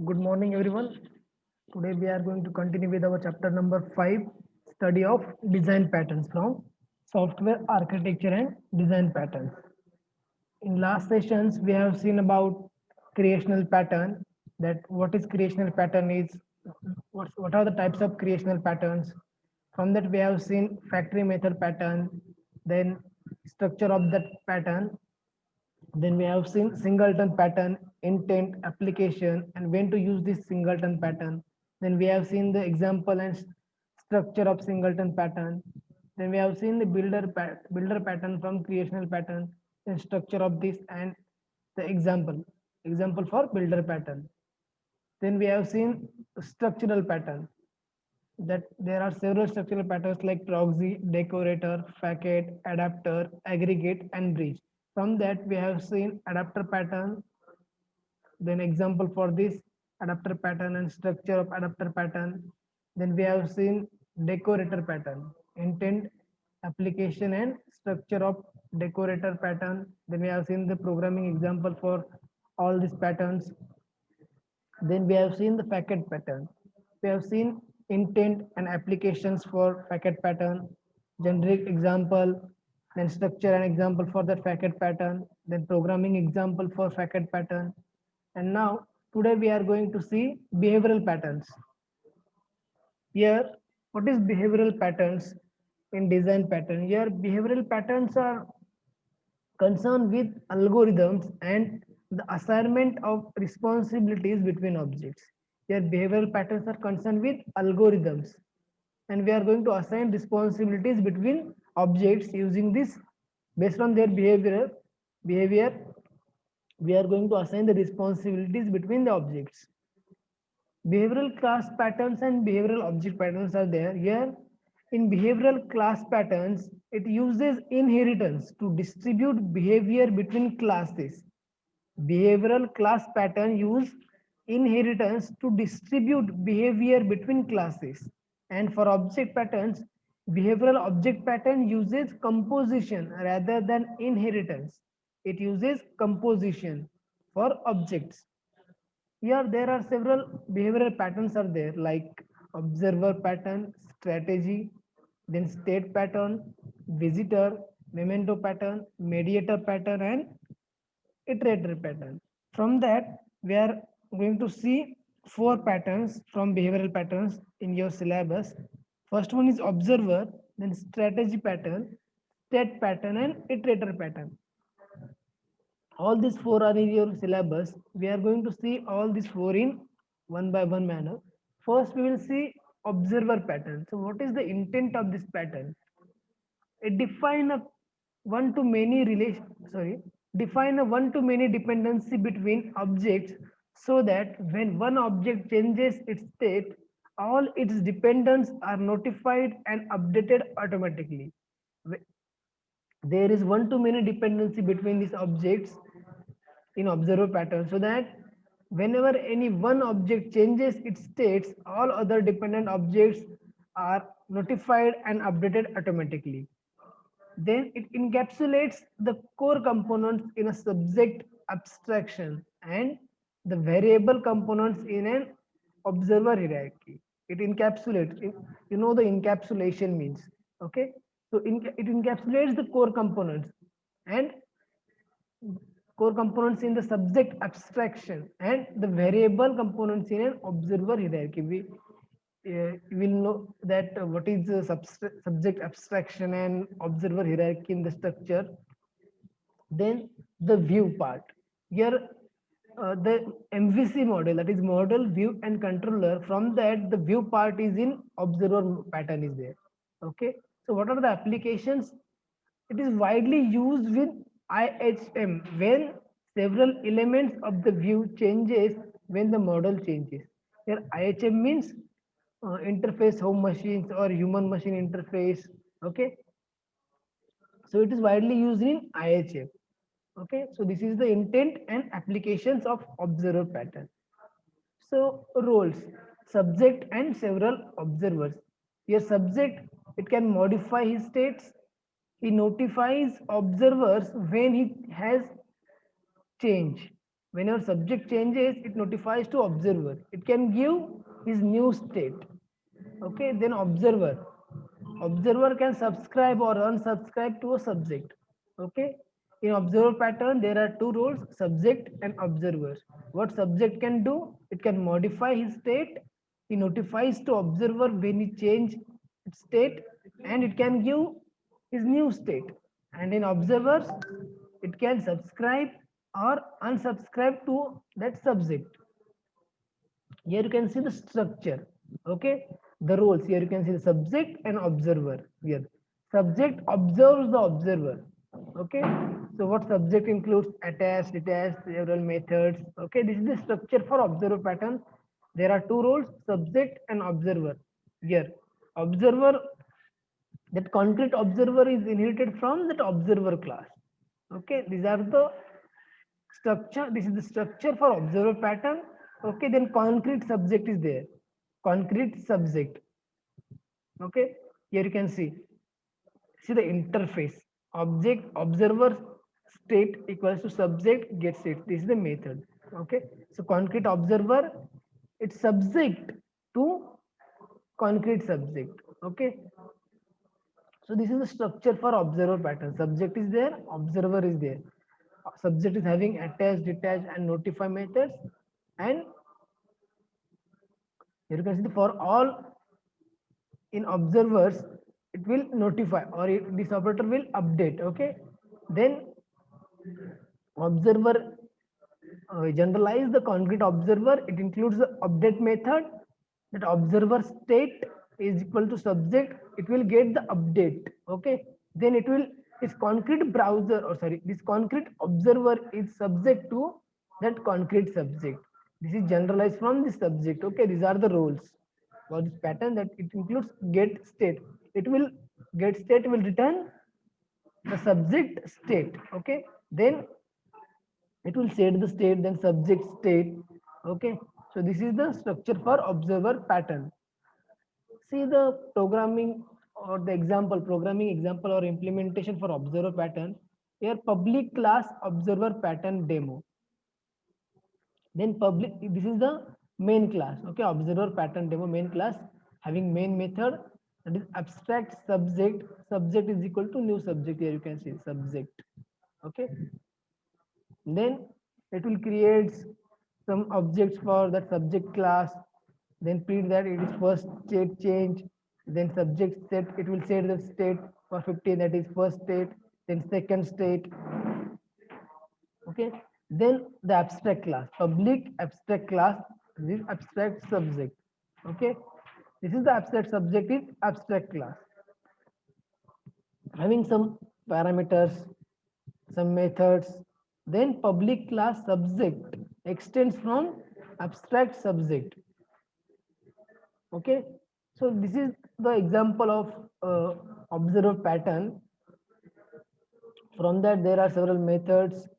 Good morning, everyone. Today we are going to continue with our chapter number 5, study of design patterns from software architecture and design patterns. In last sessions, we have seen about creational pattern, that what is creational pattern is, what are the types of creational patterns. From that, we have seen factory method pattern, then structure of that pattern, then we have seen singleton pattern, intent, application, and when to use this singleton pattern. Then we have seen the example and structure of singleton pattern. Then we have seen the builder pattern from creational pattern, then structure of this and the example for builder pattern. Then we have seen structural pattern, that there are several structural patterns like proxy, decorator, facet, adapter, aggregate, and bridge. From that, we have seen adapter pattern, then example for this adapter pattern and structure of adapter pattern. Then we have seen decorator pattern, intent, application, and structure of decorator pattern. Then we have seen the programming example for all these patterns. Then we have seen the facet pattern. We have seen intent and applications for facet pattern, generic example, then structure and example for the facet pattern, then programming example for facet pattern. And now today we are going to see behavioral patterns. Here, what is behavioral patterns in design pattern? Here, behavioral patterns are concerned with algorithms and the assignment of responsibilities between objects. Here, behavioral patterns are concerned with algorithms, and we are going to assign responsibilities between objects using this based on their behavior. We are going to assign the responsibilities between the objects. Behavioral class patterns and behavioral object patterns are there. Here, in behavioral class patterns, it uses inheritance to distribute behavior between classes. Behavioral class pattern use inheritance to distribute behavior between classes. And for object patterns, behavioral object pattern uses composition rather than inheritance. It uses composition for objects. Here there are several behavioral patterns are there, like observer pattern, strategy, then state pattern, visitor, memento pattern, mediator pattern, and iterator pattern. From that, we are going to see four patterns from behavioral patterns in your syllabus. First one is observer, then strategy pattern, state pattern, and iterator pattern. All these four are in your syllabus. We are going to see all these four in one by one manner. First we will see observer pattern. So what is the intent of this pattern? It define a one to many relation sorry define a one to many dependency between objects, so that when one object changes its state, all its dependents are notified and updated automatically. There is one to many dependency between these objects in observer pattern, so that whenever any one object changes its states, all other dependent objects are notified and updated automatically. Then it encapsulates the core components in a subject abstraction and the variable components in an observer hierarchy. It encapsulates, you know the encapsulation means, okay? So it encapsulates the and core components in the subject abstraction and the variable components in an observer hierarchy. We will know that what is the subject abstraction and observer hierarchy in the structure. Then the view part. Here, the MVC model, that is model, view, and controller. From that, the view part is in observer pattern is there. Okay. So what are the applications? It is widely used with IHM when several elements of the view changes when the model changes. Here IHM means interface home machines or human machine interface. Okay, so it is widely used in IHM. Okay, so this is the intent and applications of observer pattern. So roles, subject and several observers. Here subject, it can modify his states. He notifies observers when he has change. When your subject changes, it notifies to observer. It can give his new state. Okay, then observer can subscribe or unsubscribe to a subject. Okay, in observer pattern there are two roles, subject and observer. What subject can do, it can modify his state. He notifies to observer when he change its state, and it can give his new state. And in observers, it can subscribe or unsubscribe to that subject. Here you can see the structure. Okay, the roles. Here you can see the subject and observer. Here subject observes the observer. Okay, so what subject includes? Attach, detach, several methods. Okay, this is the structure for observer pattern. There are two roles, subject and observer. Here observer, that concrete observer is inherited from that observer class. Okay, these are the structure. This is the structure for observer pattern. Okay, then concrete subject is there. Concrete subject. Okay, here you can see the interface. Object observer state equals to subject get state. This is the method. Okay, so concrete observer, it's subject to concrete subject. Okay, so this is the structure for observer pattern. Subject is there, observer is there. Subject is having attach, detach, and notify methods. And here you can see for all in observers, it will notify or this operator will update. Okay, then observer, generalize the concrete observer. It includes the update method. That observer state is equal to subject. It will get the update. Okay, then it will, this concrete browser, or sorry, this concrete observer is subject to that concrete subject. This is generalized from the subject. Okay, these are the roles for this pattern. That it includes get state. It will get state will return the subject state. Okay, then it will set the state, then subject state. Okay, so this is the structure for observer pattern. See the programming or the example, programming example or implementation for observer pattern. Here public class observer pattern demo. Then public, this is the main class. Okay, observer pattern demo main class having main method, that is abstract subject. Subject is equal to new subject. Here you can see subject. Okay, then it will create some objects for that subject class, then print that it is first state change, then subject set, it will set the state for 15, that is first state, then second state. Okay, then the abstract class, public abstract class, this abstract subject. Okay, this is the abstract subject is abstract class having some parameters, some methods. Then public class subject extends from abstract subject. Okay, so this is the example of observer pattern. From that there are several methods,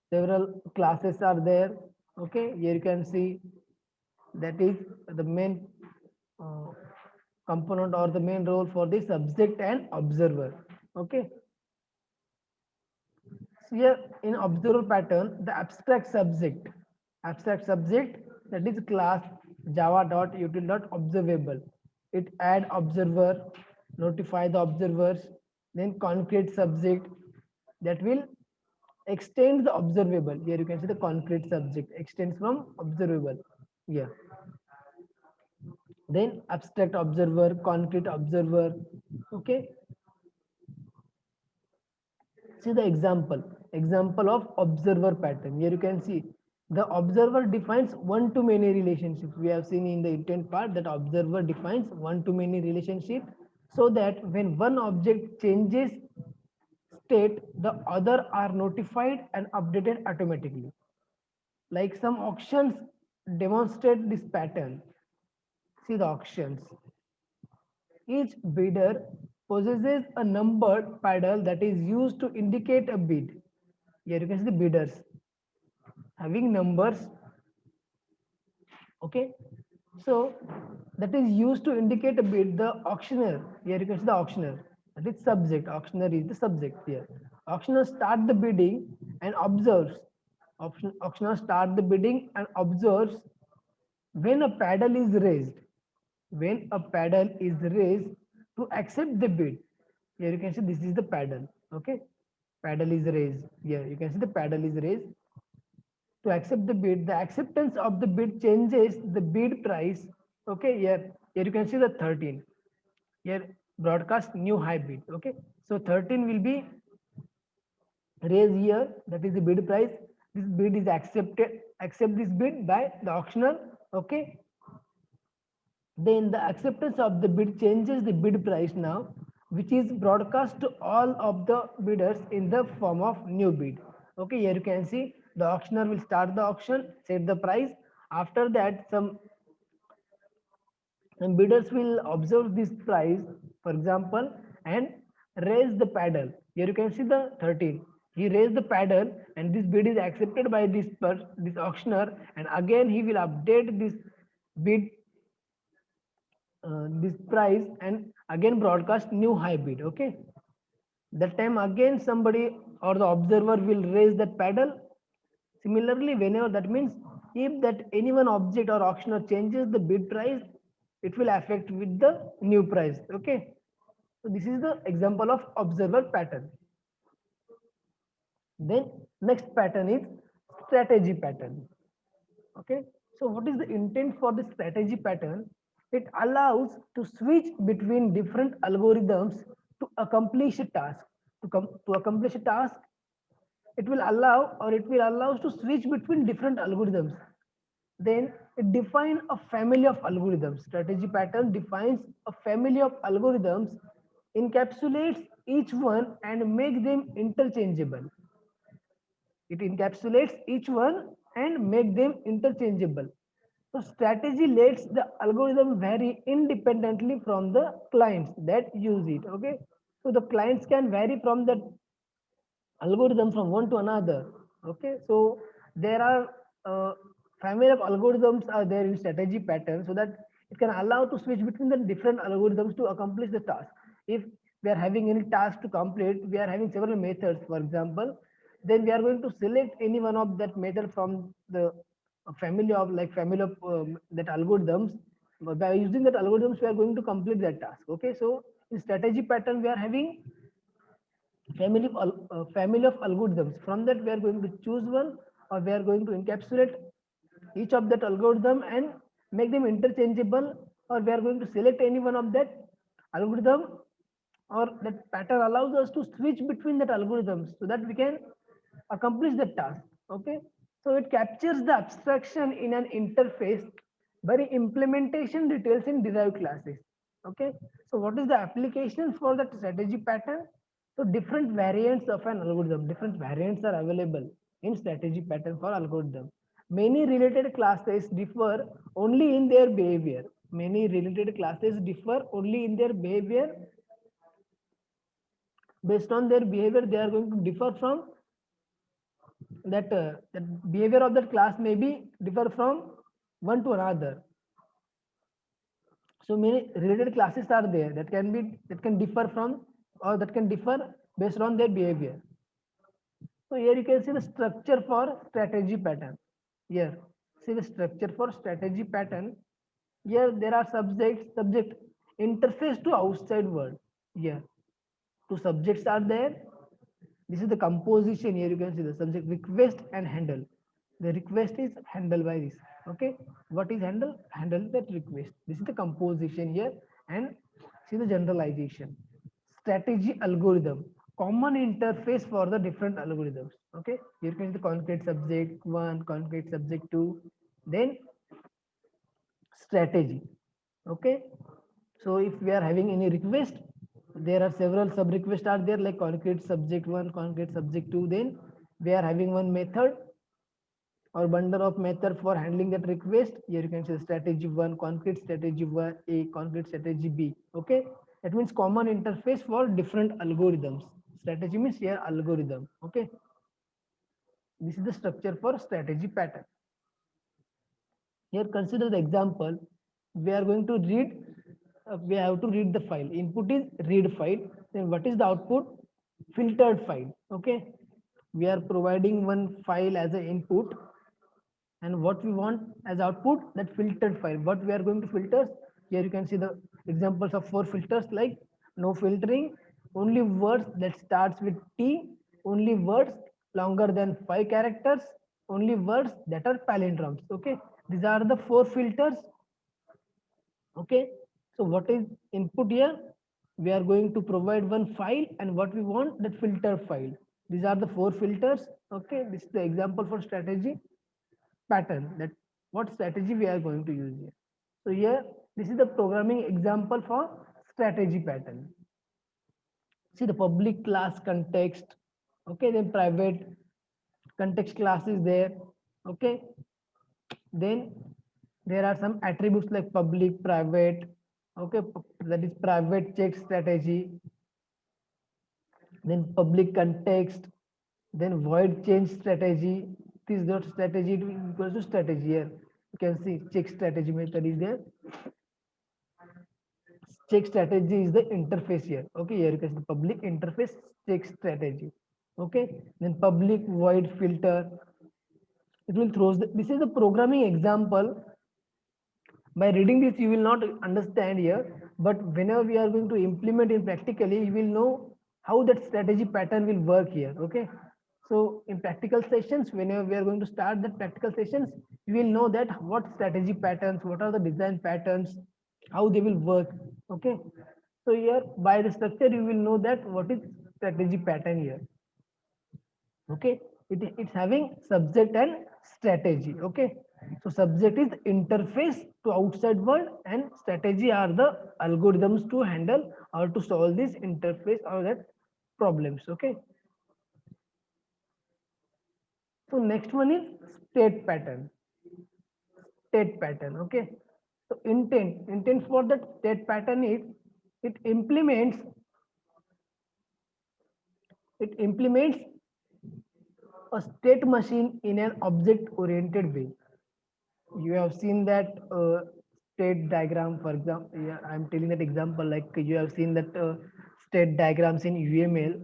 several classes are there. Okay, here you can see that is the main uh, component or the main role for the subject and observer. Okay, so here in observer pattern, the abstract subject, that is class java.util.observable. It add observer, notify the observers, then concrete subject that will extend the observable. Here you can see the concrete subject extends from observable. Here. Then abstract observer, concrete observer. Okay. See the example of observer pattern. Here you can see the observer defines one-to-many relationships. We have seen in the intent part that observer defines one-to-many relationship, so that when one object changes state, the other are notified and updated automatically. Like some auctions demonstrate this pattern. See the auctions. Each bidder possesses a numbered paddle that is used to indicate a bid. Here you can see the bidders having numbers. Okay, so that is used to indicate a bid. The auctioneer, here you can see the auctioneer, that is subject. Auctioneer is the subject here. Auctioneer start the bidding and Auctioneer start the bidding and observes when a paddle is raised. When a paddle is raised to accept the bid. Here you can see this is the paddle. Okay, paddle is raised. Here you can see the paddle is raised to accept the bid. The acceptance of the bid changes the bid price. Okay, here you can see the 13. Here broadcast new high bid. Okay, so 13 will be raised here, that is the bid price. This bid is accept this bid by the auctioneer. Okay, then the acceptance of the bid changes the bid price now, which is broadcast to all of the bidders in the form of new bid. Okay, here you can see the auctioneer will start the auction, set the price. After that, some bidders will observe this price, for example, and raise the paddle. Here you can see the 13. He raised the paddle, and this bid is accepted by this auctioneer, and again he will update bid this price and again broadcast new high bid. Okay, that time again somebody or the observer will raise that paddle. Similarly, whenever, that means if that any one object or auctioneer changes the bid price, it will affect with the new price. Okay, so this is the example of observer pattern. Then next pattern is strategy pattern. Okay, so what is the intent for the strategy pattern? It allows to switch between different algorithms to accomplish a task. To accomplish a task, it will allow us to switch between different algorithms. Then it defines a family of algorithms. Strategy pattern defines a family of algorithms, encapsulates each one and make them interchangeable. It encapsulates each one and make them interchangeable. So strategy lets the algorithm vary independently from the clients that use it. Okay, so the clients can vary from the algorithm from one to another. Okay, so there are family of algorithms are there in strategy pattern, so that it can allow to switch between the different algorithms to accomplish the task. If we are having any task to complete, we are having several methods, for example, then we are going to select any one of that method from the family of that algorithms. By using that algorithms, we are going to complete that task. Okay, so in strategy pattern we are having family of algorithms. From that we are going to choose one, or we are going to encapsulate each of that algorithm and make them interchangeable, or we are going to select any one of that algorithm, or that pattern allows us to switch between that algorithms so that we can accomplish the task. Okay, so it captures the abstraction in an interface by implementation details in derived classes. Okay, so what is the application for that strategy pattern? So different variants of an algorithm, different variants are available in strategy pattern for algorithm. Many related classes differ only in their behavior. Many related classes differ only in their behavior. Based on their behavior, they are going to differ from that behavior of that class may be differ from one to another. So many related classes are there that can differ from, or that can differ based on their behavior. So here you can see the structure for strategy pattern. Here, see the structure for strategy pattern. Here there are subject interface to outside world. Here two subjects are there. This is the composition. Here you can see the subject, request and handle. The request is handled by this. Okay, what is handle? Handle that request. This is the composition here, and see the generalization. Strategy algorithm, common interface for the different algorithms. Okay, here you can see the concrete subject one, concrete subject two, then strategy. Okay, so if we are having any request, there are several sub requests are there, like concrete subject one, concrete subject two. Then we are having one method or bundle of method for handling that request. Here you can say strategy one, concrete strategy one A, concrete strategy B. Okay, that means common interface for different algorithms. Strategy means here algorithm. Okay, this is the structure for strategy pattern. Here consider the example. We are going to read, we have to read the file. Input is read file. Then what is the output? Filtered file. Okay, we are providing one file as an input, and what we want as output, that filtered file. What we are going to filter, here you can see the examples of 4 filters, like no filtering, only words that starts with T, only words longer than 5 characters, only words that are palindromes. Okay, these are the 4 filters. Okay, so what is input here? We are going to provide one file, and what we want, that filter file. These are the 4 filters. Okay, this is the example for strategy pattern, that what strategy we are going to use here. So here, this is the programming example for strategy pattern. See the public class context. Okay, then private context class is there. Okay, then there are some attributes like public, private. Okay, that is private check strategy, then public context, then void change strategy. This dot strategy equals to strategy. Here you can see check strategy method is there. Check strategy is the interface here. Okay, here you can see the public interface check strategy. Okay, then public void filter, it will throws this is a programming example. By reading this you will not understand here, but whenever we are going to implement it practically, you will know how that strategy pattern will work here. Okay, so in practical sessions, whenever we are going to start the practical sessions, you will know that what strategy patterns, what are the design patterns, how they will work. Okay, so here by the structure you will know that what is strategy pattern here. Okay, it's having subject and strategy. Okay, so subject is interface to outside world, and strategy are the algorithms to handle or to solve this interface or that problems. Okay, so next one is state pattern. State pattern. Okay, so intent for that state pattern is it implements it implements a state machine in an object oriented way. You have seen that state diagram, for example. Yeah, I'm telling that example, like you have seen that state diagrams in UML,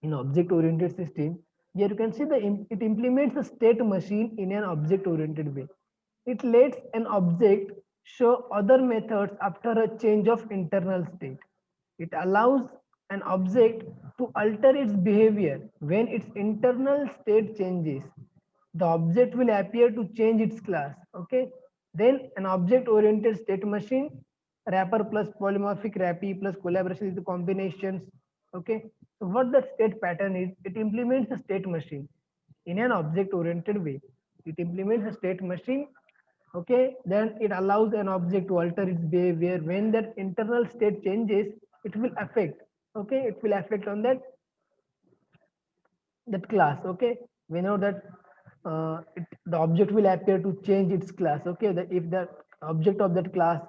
in object oriented system. Here you can see it implements the state machine in an object oriented way. It lets an object show other methods after a change of internal state. It allows an object to alter its behavior when its internal state changes. The object will appear to change its class. Okay, then an object oriented state machine, wrapper plus polymorphic wrappy plus collaboration is the combinations. Okay, so what the state pattern is, it implements the state machine in an object oriented way. It implements the state machine. Okay, then it allows an object to alter its behavior when that internal state changes. It will affect. Okay, it will affect on that class. Okay, we know that the object will appear to change its class. Okay, that if the object of that class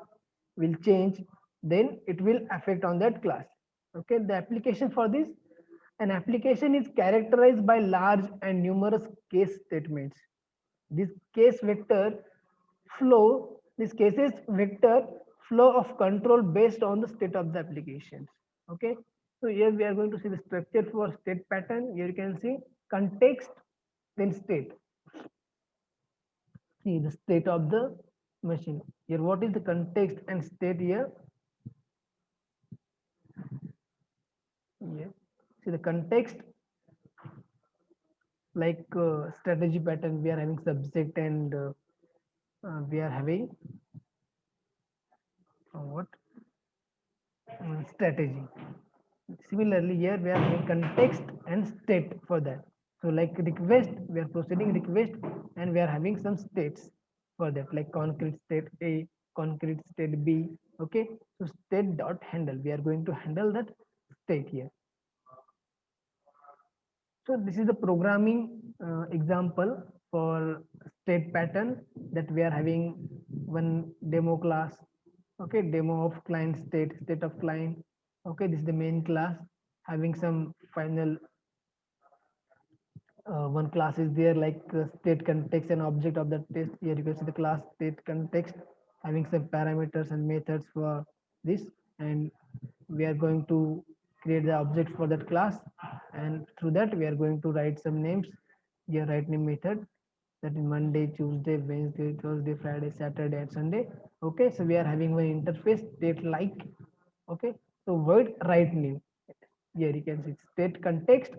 will change, then it will affect on that class. Okay, the application for this, an application is characterized by large and numerous case statements. This case vector flow, this cases vector flow of control based on the state of the applications. Okay, so here we are going to see the structure for state pattern. Here you can see context, then state. See the state of the machine. Here what is the context and state here? Here see the context, like strategy pattern, we are having subject and we are having what strategy. Similarly, here we are having context and state for that. So like request, we are proceeding request, and we are having some states for that, like concrete state A, concrete state B. Okay, so state dot handle, we are going to handle that state here. So this is the programming example for state pattern, that we are having one demo class. Okay, demo of client state, state of client. Okay, this is the main class having some final one class is there, like state context and object of the test. Here you can see the class state context having some parameters and methods for this, and we are going to create the object for that class, and through that we are going to write some names. Here write name method, that is Monday, Tuesday, Wednesday, Thursday, Friday, Saturday, and Sunday. Okay, so we are having one interface state like. Okay, so void write name. Here you can see state context,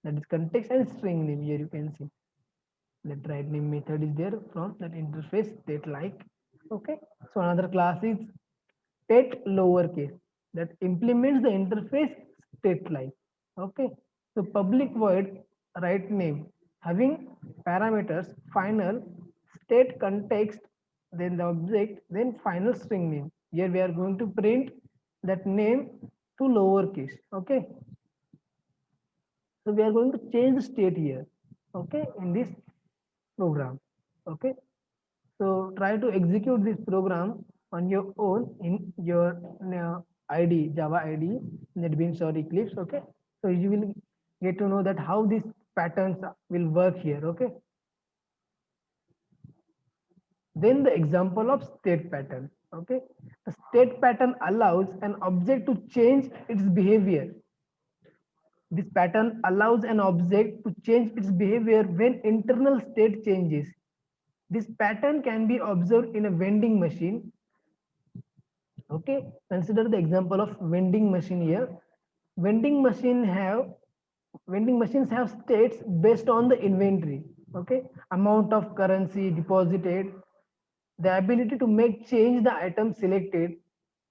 that is context, and string name. Here you can see that write name method is there from that interface state like. Okay, so another class is state lowercase, that implements the interface state like. Okay, so public void write name having parameters final, state context, then the object, then final string name. Here we are going to print that name to lowercase. Okay, so we are going to change the state here. Okay, in this program. Okay, so try to execute this program on your own in your IDE, Java IDE, NetBeans or Eclipse. Okay, so you will get to know that how these patterns will work here. Okay, then the example of state pattern. Okay, the state pattern allows an object to change its behavior. This pattern allows an object to change its behavior when internal state changes. This pattern can be observed in a vending machine. Okay, consider the example of vending machine here. Vending machine have vending machines have states based on the inventory. Okay, amount of currency deposited, the ability to make change the item selected.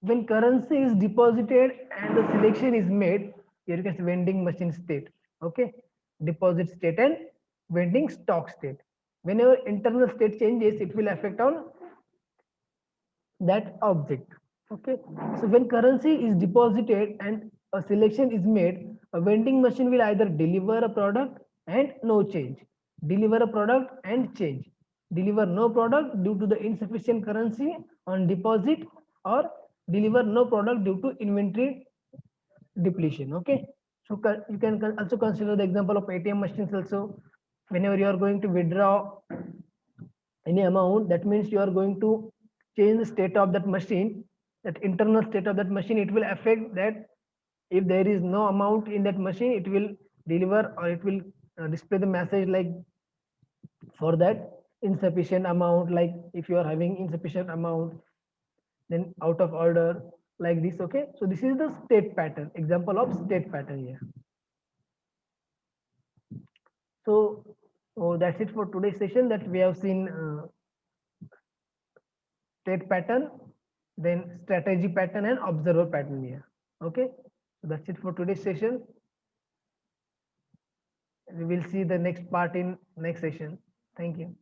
When currency is deposited and the selection is made, here you can see vending machine state. Okay, deposit state and vending stock state. Whenever internal state changes, it will affect on that object. Okay, so when currency is deposited and a selection is made, a vending machine will either deliver a product and no change, deliver a product and change, deliver no product due to the insufficient currency on deposit, or deliver no product due to inventory depletion. Okay, so you can also consider the example of ATM machines also. Whenever you are going to withdraw any amount, that means you are going to change the state of that machine, that internal state of that machine. It will affect that if there is no amount in that machine, it will deliver, or it will display the message like for that insufficient amount. Like if you are having insufficient amount, then out of order, like this. Okay, so this is the state pattern, example of state pattern here. So, that's it for today's session, that we have seen state pattern, then strategy pattern, and observer pattern here. Okay, so that's it for today's session. We will see the next part in next session. Thank you.